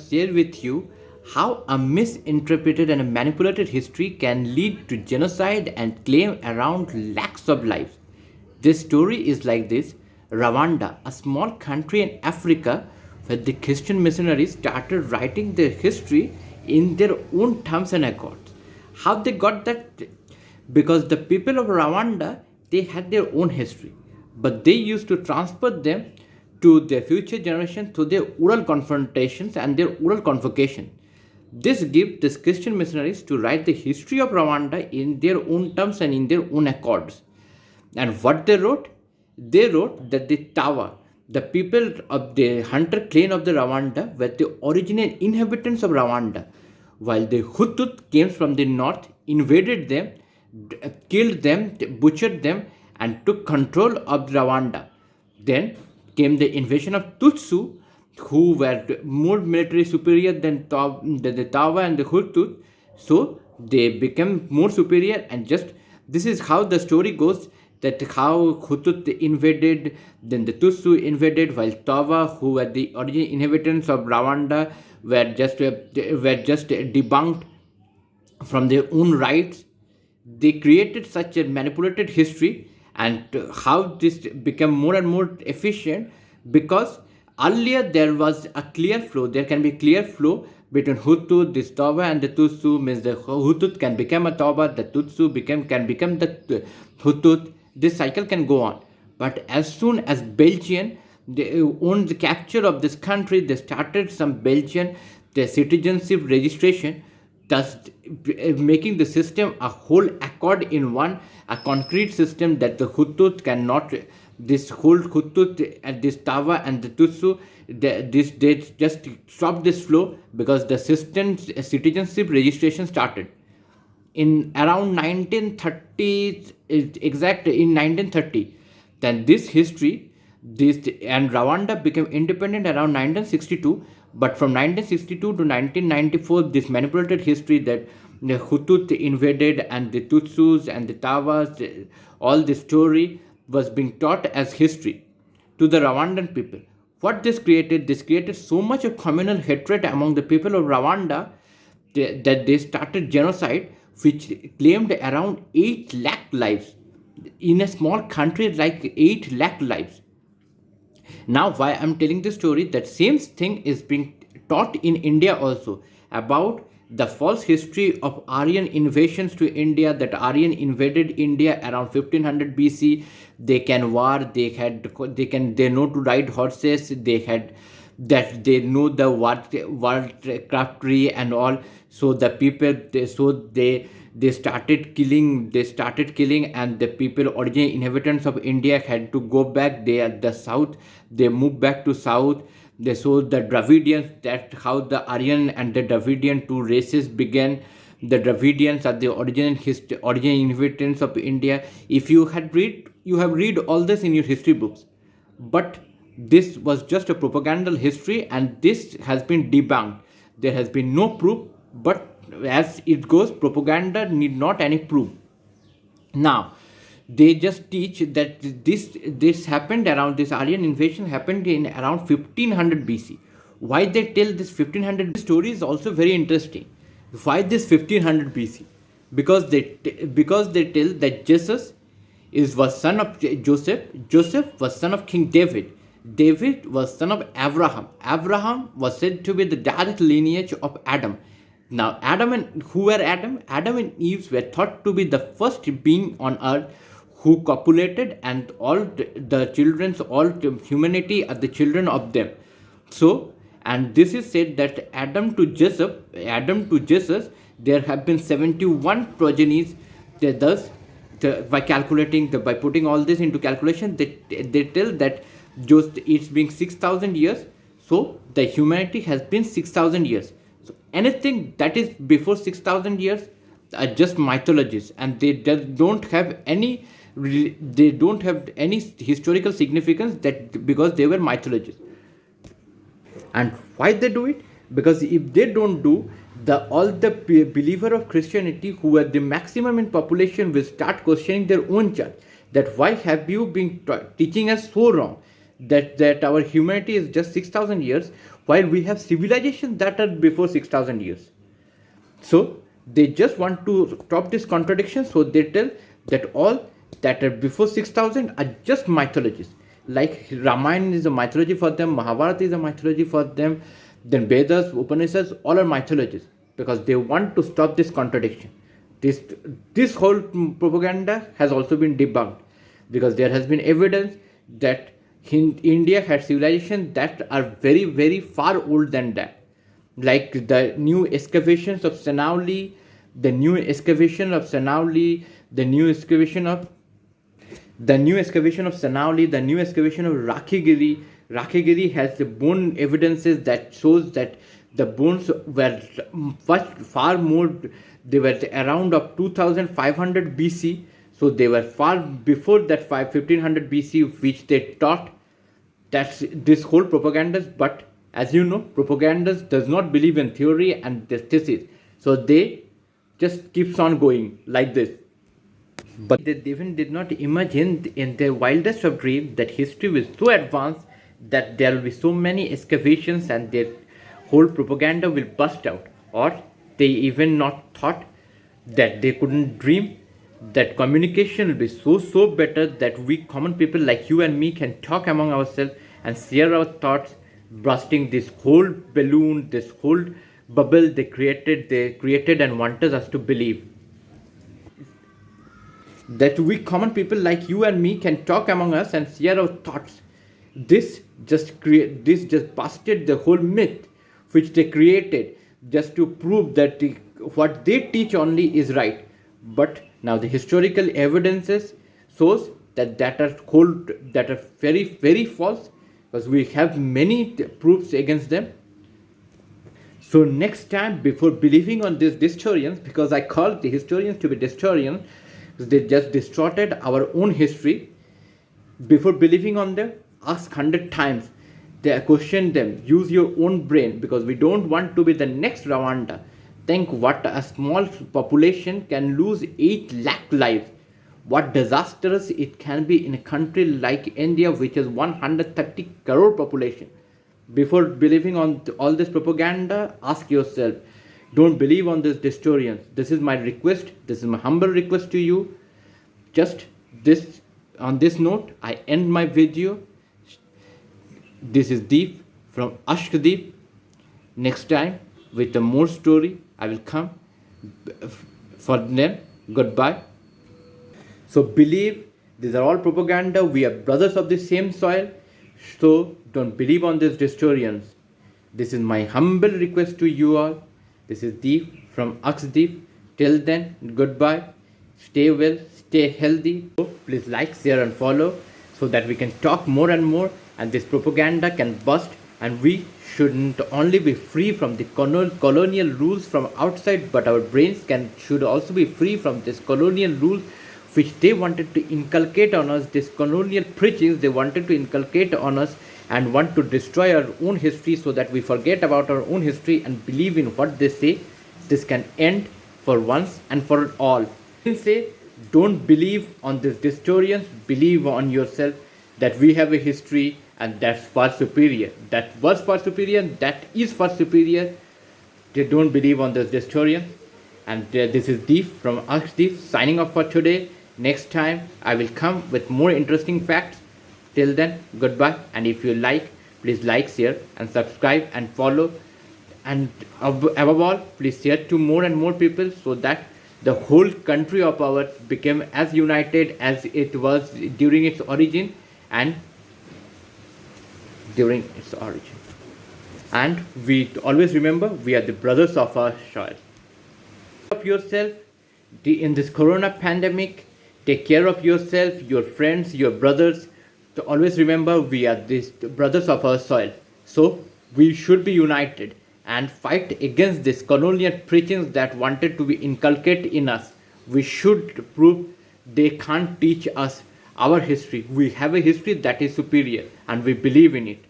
share with you how a misinterpreted and a manipulated history can lead to genocide and claim around lakhs of lives. This story is like this: Rwanda, a small country in Africa where the Christian missionaries started writing their history in their own terms and accords. How they got that? Because the people of Rwanda, they had their own history, but they used to transfer them to their future generation through their oral confrontations and their oral convocation. This gives these Christian missionaries to write the history of Rwanda in their own terms and in their own accords. And what they wrote? They wrote that the Tawa, the people of the hunter clan of the Rwanda, were the original inhabitants of Rwanda, while the Huttut came from the north, invaded them, killed them, butchered them, and took control of Rwanda. Then came the invasion of Tutsu, who were more military superior than the Tawa and the Huttut. So they became more superior, and just this is how the story goes, that how Huttut invaded, then the Tutsu invaded, while Tawa, who were the original inhabitants of Rwanda, were just debunked from their own rights. They created such a manipulated history, and how this became more and more efficient, because earlier there was a clear flow, there can be clear flow between Hutu, this Tawa, and the Tutsu. Means the Hutut can become a Tawa, the Tutsu can become the Hutut. This cycle can go on. But as soon as Belgian, they owned the capture of this country, they started some Belgian the citizenship registration, thus making the system a whole accord in one, a concrete system that the Huttut cannot, this whole Huttut and this Tawa and the Tutsu, they just stop this flow, because the system citizenship registration started in around 1930, exact in 1930. Then this history, this and Rwanda became independent around 1962. But from 1962 to 1994, this manipulated history that the Huttut invaded and the Tutsus and the Tawas, all this story was being taught as history to the Rwandan people. What this created? This created so much of communal hatred among the people of Rwanda that they started genocide, which claimed around 8 lakh lives. In a small country, like 8 lakh lives. Now, why I'm telling this story, that same thing is being taught in India also, about the false history of Aryan invasions to India, that Aryan invaded India around 1500 BC. They can war, they know to ride horses, they had that they know the warcraftry and all. So the people, they started killing, and the people, original inhabitants of India, had to go back. They at the south, they moved back to south. They saw the Dravidians, that how the Aryan and the Dravidian two races began. The Dravidians are the original inhabitants of India. If you have read all this in your history books, but this was just a propagandal history, and this has been debunked. There has been no proof, but as it goes, propaganda need not any proof. Now they just teach that this happened around, this Aryan invasion happened in around 1500 BC. Why they tell this 1500 story is also very interesting. Why this 1500 BC? Because they tell that Jesus was son of Joseph. Joseph was son of King David. David was son of Abraham. Abraham was said to be the direct lineage of Adam. Now, who were Adam? Adam and Eve were thought to be the first being on earth who copulated, and all the children, all humanity are the children of them. So, and this is said that Adam to Jesus, there have been 71 progenies. Thus, by putting all this into calculation, they tell that just it's been 6,000 years. So the humanity has been 6,000 years. So anything that is before 6,000 years are just mythologies, and they don't have any historical significance, that because they were mythologies. And why they do it? Because if they don't do, all the believer of Christianity, who are the maximum in population, will start questioning their own church, that why have you been teaching us so wrong, that our humanity is just 6,000 years. while we have civilizations that are before 6,000 years. So they just want to stop this contradiction, so they tell that all that are before 6,000 are just mythologies. Like Ramayana is a mythology for them, Mahabharata is a mythology for them, then Vedas, Upanishads, all are mythologies, because they want to stop this contradiction. This whole propaganda has also been debunked, because there has been evidence that India had civilizations that are very, very far old than that. Like the new excavations of Sanauli, the new excavation of Sanauli, the new excavation of Sanauli, the new excavation of Rakhigiri. Rakhigiri has the bone evidences that shows that the bones were far more, they were around of 2500 BC. So they were far before that 1500 BC, which they taught. That's this whole propaganda. But as you know, propaganda does not believe in theory and thesis. So they just keeps on going like this. But they even did not imagine in their wildest of dreams that history was so advanced that there will be so many excavations and their whole propaganda will bust out. Or they even not thought that they couldn't dream that communication will be so better that we common people like you and me can talk among ourselves and share our thoughts, bursting this whole balloon, this whole bubble they created and wanted us to believe. That we common people like you and me can talk among us and share our thoughts. This just busted the whole myth which they created just to prove that what they teach only is right. But now the historical evidences shows that are very, very false, because we have many proofs against them. So next time, before believing on these distorians, because I call the historians to be distorians, they just distorted our own history. Before believing on them, ask 100 times. They question them. Use your own brain, because we don't want to be the next Rwanda. Think what a small population can lose 8 lakh lives. What disastrous it can be in a country like India, which is 130 crore population. Before believing on all this propaganda, ask yourself. Don't believe on these distorians. This is my request. This is my humble request to you. Just this, on this note, I end my video. This is Deep from Ashkadeep. Next time with a more story I will come. For them, goodbye. So believe these are all propaganda. We are brothers of the same soil. So don't believe on these distorians. This is my humble request to you all. This is Deep from Ashkadeep. Till then, goodbye. Stay well, stay healthy. Please like, share and follow, so that we can talk more and more and this propaganda can bust, and we shouldn't only be free from the colonial rules from outside, but our brains should also be free from this colonial rules which they wanted to inculcate on us, this colonial preachings they wanted to inculcate on us, and want to destroy our own history so that we forget about our own history and believe in what they say. This can end for once and for all. Say, don't believe on these distorians, believe on yourself that we have a history and that's far superior. That was far superior, that is far superior. They don't believe on those distorians. And this is Deep from Ashkadeep signing off for today. Next time I will come with more interesting facts. Till then, goodbye. And if you like, please like, share and subscribe and follow. And above all, please share to more and more people, so that the whole country of ours became as united as it was during its origin and And we always remember, we are the brothers of our soil. Take care of yourself in this corona pandemic. Take care of yourself, your friends, your brothers. To always remember, we are the brothers of our soil. So we should be united and fight against this colonial preachings that wanted to be inculcated in us. We should prove they can't teach us our history. We have a history that is superior and we believe in it.